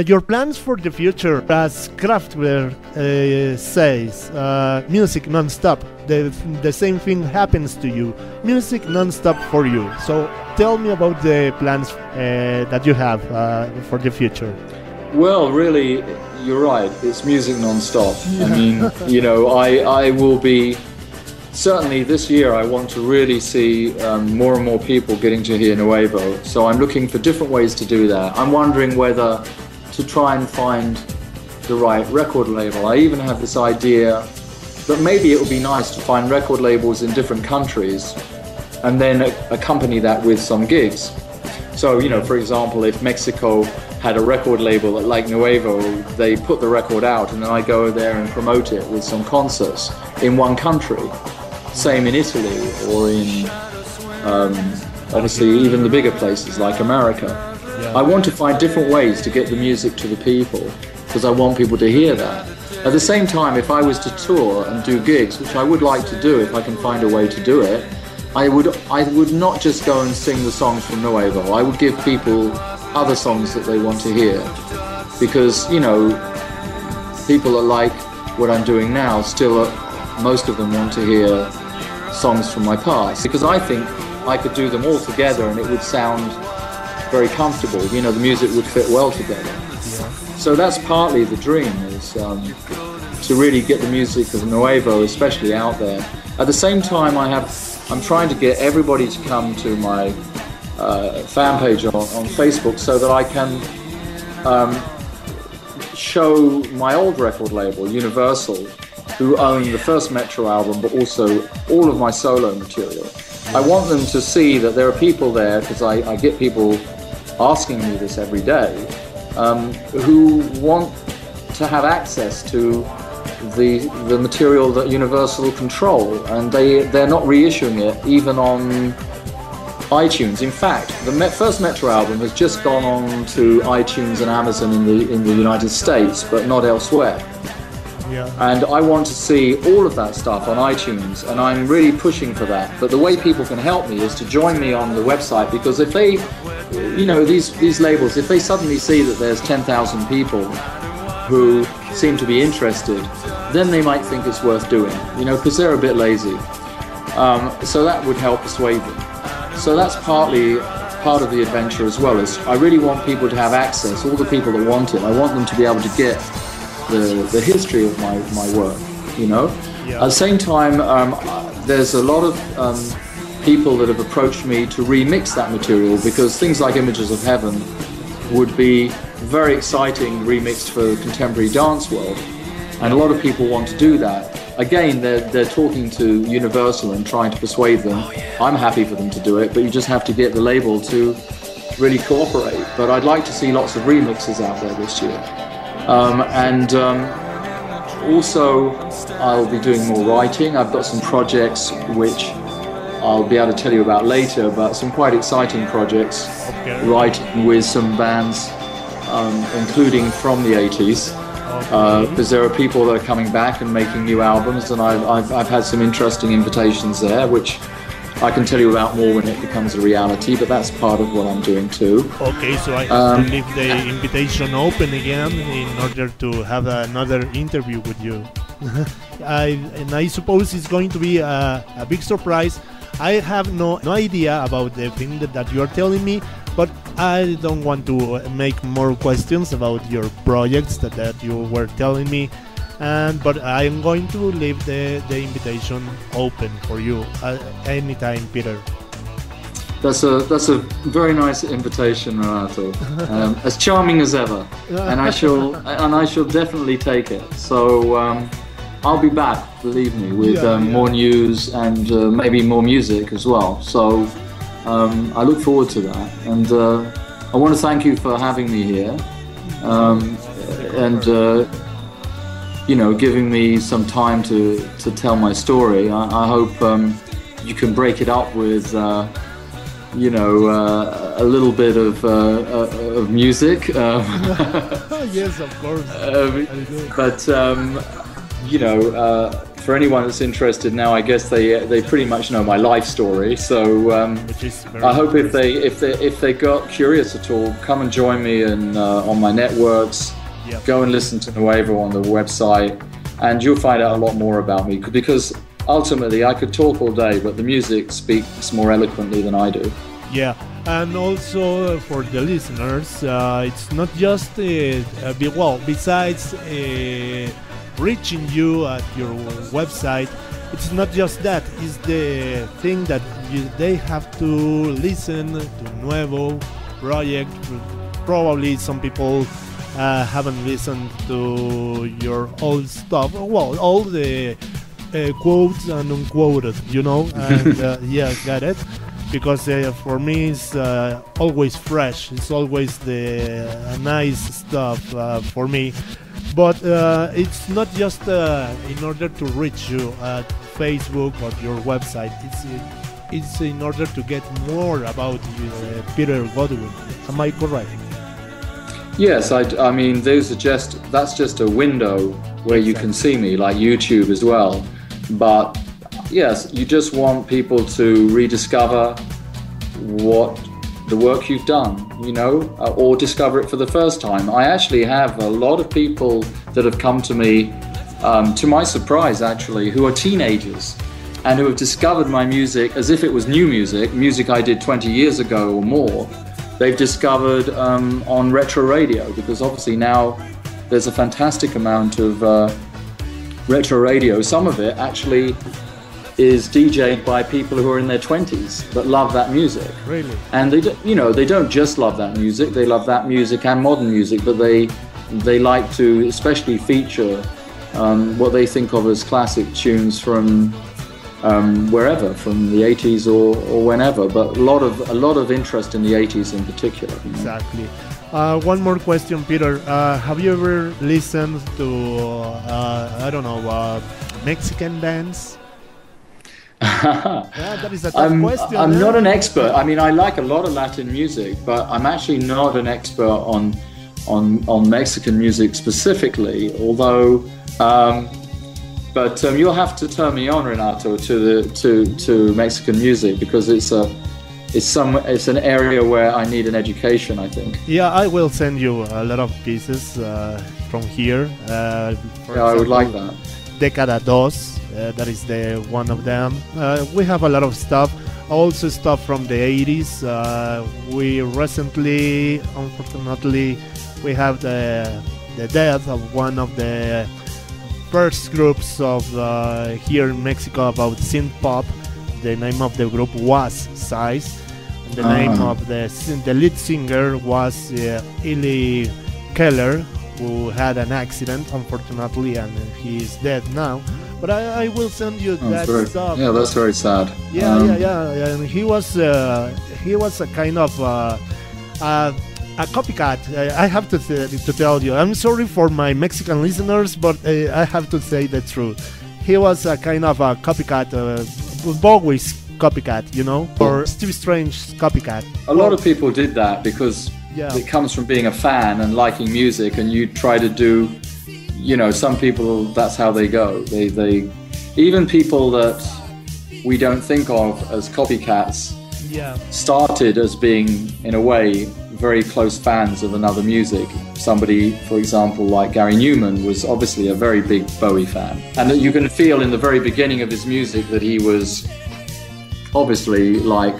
Your plans for the future, as Kraftwerk says, music non-stop. The same thing happens to you. Music non-stop for you. So tell me about the plans that you have for the future. Well, really, you're right. It's music non-stop. I mean, you know, I will be... Certainly this year I want to really see more and more people getting to hear Nuevo. So I'm looking for different ways to do that. I'm wondering whether to try and find the right record label. I even have this idea that maybe it would be nice to find record labels in different countries and then accompany that with some gigs. So, you know, for example, if Mexico had a record label like Nuevo, they put the record out and then I go there and promote it with some concerts in one country. Same in Italy or in, obviously, even the bigger places like America. Yeah. I want to find different ways to get the music to the people because I want people to hear that. At the same time, if I was to tour and do gigs, which I would like to do if I can find a way to do it, I would not just go and sing the songs from Nuevo. I would give people other songs that they want to hear because, you know, people are like what I'm doing now, still most of them want to hear songs from my past because I think I could do them all together and it would sound very comfortable. You know, the music would fit well together. Yeah. So that's partly the dream, is to really get the music of Nuevo especially out there. At the same time, I'm trying to get everybody to come to my fan page on Facebook so that I can show my old record label, Universal, who own the first Metro album, but also all of my solo material. I want them to see that there are people there, because I get people asking me this every day, who want to have access to the material that Universal control, and they're not reissuing it even on iTunes. In fact, the first Metro album has just gone on to iTunes and Amazon in the United States, but not elsewhere. Yeah. And I want to see all of that stuff on iTunes, and I'm really pushing for that. But the way people can help me is to join me on the website, because if they, you know, these labels, if they suddenly see that there's 10,000 people who seem to be interested, then they might think it's worth doing, you know, because they're a bit lazy. So that would help persuade them. So that's partly part of the adventure as well, is I really want people to have access, all the people that want it. I want them to be able to get the history of my work, you know. Yeah. At the same time, there's a lot of people that have approached me to remix that material, because things like Images of Heaven would be very exciting remixed for the contemporary dance world, and a lot of people want to do that. Again, they're talking to Universal and trying to persuade them. I'm happy for them to do it, but you just have to get the label to really cooperate. But I'd like to see lots of remixes out there this year. Also, I'll be doing more writing. I've got some projects which I'll be able to tell you about later, but some quite exciting projects. Okay. Writing with some bands, including from the 80s, because there are people that are coming back and making new albums, and I've had some interesting invitations there, which I can tell you about more when it becomes a reality, but that's part of what I'm doing too. Okay, so I have to leave the invitation open again in order to have another interview with you. And I suppose it's going to be a big surprise. I have no idea about the thing that you are telling me, but I don't want to make more questions about your projects that you were telling me. But I'm going to leave the invitation open for you anytime, Peter. That's a very nice invitation, Renato. As charming as ever, and I shall definitely take it. So I'll be back, believe me, with more news and maybe more music as well. So I look forward to that, and I want to thank you for having me here, you know, giving me some time to tell my story. I hope you can break it up with, you know, a little bit of music. Yes, of course. But you know, for anyone that's interested now, I guess they pretty much know my life story. So I hope if they got curious at all, come and join me on my networks. Yep. Go and listen to Nuevo on the website, and you'll find out a lot more about me. Because ultimately, I could talk all day, but the music speaks more eloquently than I do. Yeah, and also for the listeners, it's not just besides reaching you at your website, it's not just that. It's the thing that they have to listen to Nuevo project. Probably some people haven't listened to your old stuff. Well, all the quotes and unquoted, you know. And yeah, got it. Because for me it's always fresh. It's always the nice stuff for me. But it's not just in order to reach you at Facebook or your website. It's in order to get more about Peter Godwin. Am I correct? Yes, I mean that's just a window where you can see me, like YouTube as well. But yes, you just want people to rediscover what the work you've done, you know, or discover it for the first time. I actually have a lot of people that have come to me, to my surprise actually, who are teenagers and who have discovered my music as if it was new music I did 20 years ago or more. They've discovered on retro radio, because obviously now there's a fantastic amount of retro radio. Some of it actually is DJed by people who are in their 20s that love that music. Really? And they don't just love that music. They love that music and modern music, but they like to especially feature what they think of as classic tunes from wherever, from the 80s or whenever. But a lot of interest in the 80s in particular. You know? Exactly. One more question, Peter. Have you ever listened to Mexican bands? Yeah, that is a tough question. I'm not an expert. I mean, I like a lot of Latin music, but I'm actually not an expert on Mexican music specifically. Although, but you'll have to turn me on, Renato, to Mexican music, because it's an area where I need an education, I think. Yeah, I will send you a lot of pieces from here. Yeah, I would like that. Década Dos. That is the one of them. We have a lot of stuff, also stuff from the 80s. We recently, unfortunately, we have the death of one of the first groups of here in Mexico about synth pop. The name of the group was Size, and the name of the lead singer was Eli Keller, who had an accident, unfortunately, and he is dead now. But I will send you that stuff. Yeah, that's very sad. Yeah. And he was a kind of a copycat. I have to tell you. I'm sorry for my Mexican listeners, but I have to say the truth. He was a kind of a copycat, Bowie's copycat, you know, or Steve Strange's copycat. A lot of people did that because it comes from being a fan and liking music, and you try to do, you know, some people, that's how they go. They even people that we don't think of as copycats started as being, in a way, very close fans of another music. Somebody, for example, like Gary Newman was obviously a very big Bowie fan. And that you can feel in the very beginning of his music that he was obviously like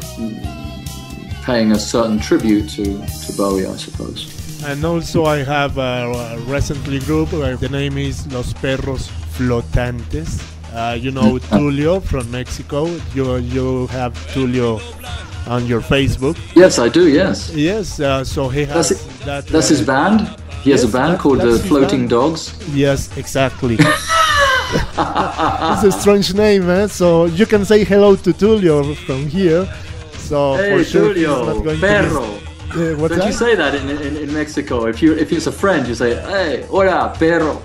paying a certain tribute to Bowie, I suppose. And also I have a recently group where the name is Los Perros Flotantes. You know Tulio from Mexico. You have Tulio on your Facebook. Yes, I do, yes. Yes, so he has that's his band? He has a band called the Floating Dogs? Yes, exactly. It's a strange name, eh? So you can say hello to Tulio from here. So hey, for sure Tulio, perro. What's Don't that? you say that in Mexico? If it's a friend, you say, hey, hola, perro.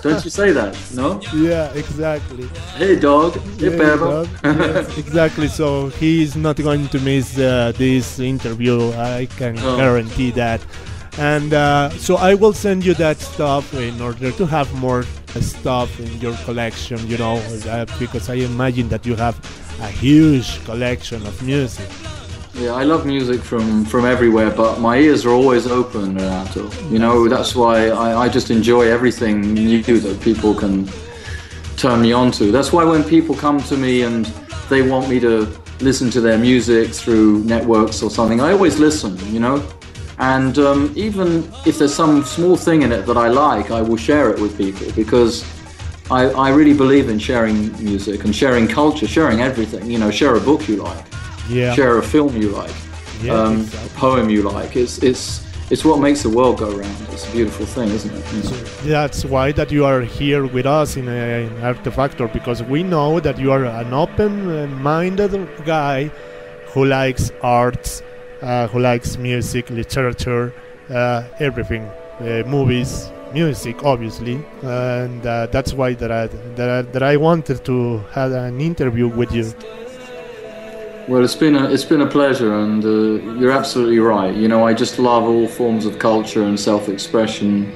Don't you say that, no? Yeah, exactly. Hey, dog. Hey, perro. Dog. Yes, exactly. So he's not going to miss this interview. I can guarantee that. And so I will send you that stuff in order to have more stuff in your collection, you know, because I imagine that you have a huge collection of music. Yeah, I love music from everywhere, but my ears are always open, Renato. You know, that's why I just enjoy everything new that people can turn me on to. That's why when people come to me and they want me to listen to their music through networks or something, I always listen, you know. And even if there's some small thing in it that I like, I will share it with people, because I really believe in sharing music and sharing culture, sharing everything. You know, share a book you like, share a film you like, exactly. A poem you like. It's what makes the world go round. It's a beautiful thing, isn't it? You know? So that's why that you are here with us in Artefaktor, because we know that you are an open-minded guy who likes arts, who likes music, literature, everything, movies, music, obviously, and that's why that I wanted to have an interview with you. Well, it's been a pleasure, and you're absolutely right. You know, I just love all forms of culture and self-expression.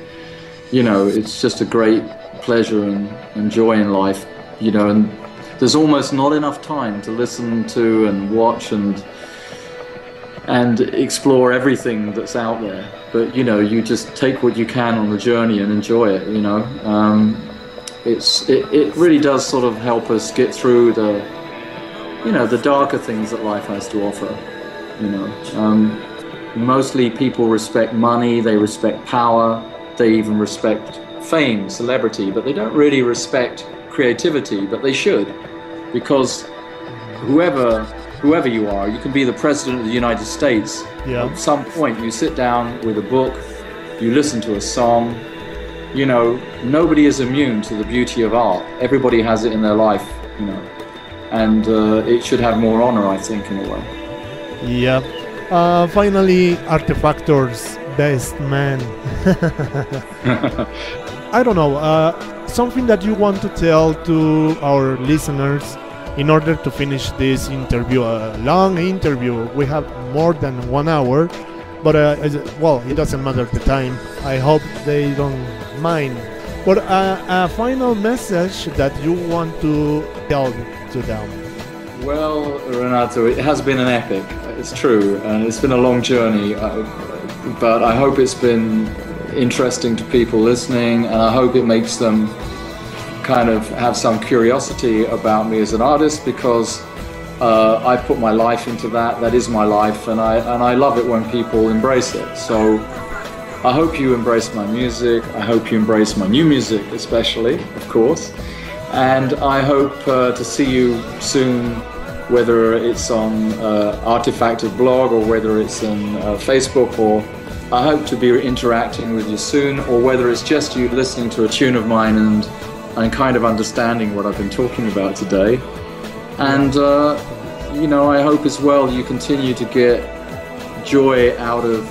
You know, it's just a great pleasure and joy in life. You know, and there's almost not enough time to listen to and watch and explore everything that's out there. But you know, you just take what you can on the journey and enjoy it. You know, it really does sort of help us get through the darker things that life has to offer. You know, mostly people respect money, they respect power, they even respect fame, celebrity, but they don't really respect creativity. But they should, because whoever you are, you can be the President of the United States. Yeah. At some point you sit down with a book, you listen to a song. You know, nobody is immune to the beauty of art. Everybody has it in their life, you know, and it should have more honor, I think, in a way. Yeah. Finally, Artefaktor's best man. I don't know, something that you want to tell to our listeners in order to finish this interview, a long interview. We have more than 1 hour, but well, it doesn't matter the time. I hope they don't mind. But a final message that you want to tell to them. Well, Renato, it has been an epic. It's true, and it's been a long journey. But I hope it's been interesting to people listening, and I hope it makes them kind of have some curiosity about me as an artist, because I put my life into that. That is my life, and I love it when people embrace it. So I hope you embrace my music. I hope you embrace my new music, especially, of course. And I hope to see you soon, whether it's on Artefaktor blog or whether it's on Facebook, or I hope to be interacting with you soon, or whether it's just you listening to a tune of mine and kind of understanding what I've been talking about today. And, you know, I hope as well you continue to get joy out of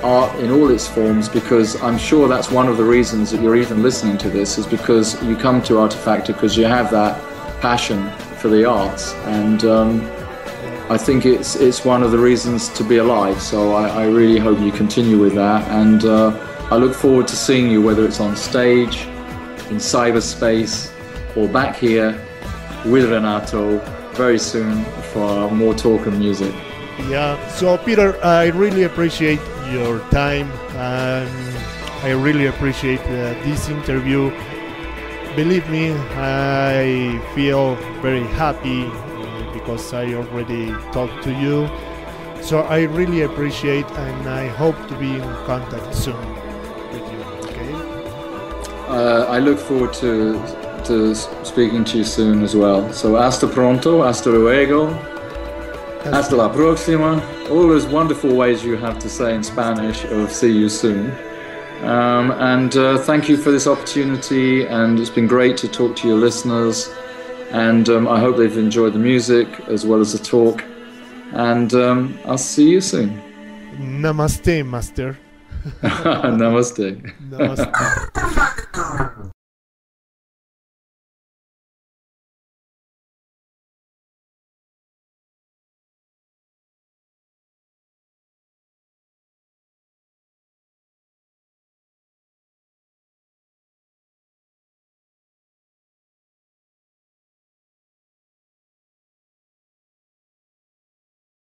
art in all its forms, because I'm sure that's one of the reasons that you're even listening to this, is because you come to Artefaktor because you have that passion for the arts. And I think it's one of the reasons to be alive. So I really hope you continue with that. And I look forward to seeing you, whether it's on stage, in cyberspace, or back here with Renato very soon for more talk and music. Yeah, so Peter, I really appreciate your time, and I really appreciate this interview. Believe me, I feel very happy because I already talked to you. So I really appreciate, and I hope to be in contact soon with you, okay? I look forward to speaking to you soon as well. So hasta pronto, hasta luego, hasta la próxima. All those wonderful ways you have to say in Spanish of see you soon. And thank you for this opportunity, and it's been great to talk to your listeners, and I hope they've enjoyed the music as well as the talk, and I'll see you soon. Namaste, master. Namaste. Namaste.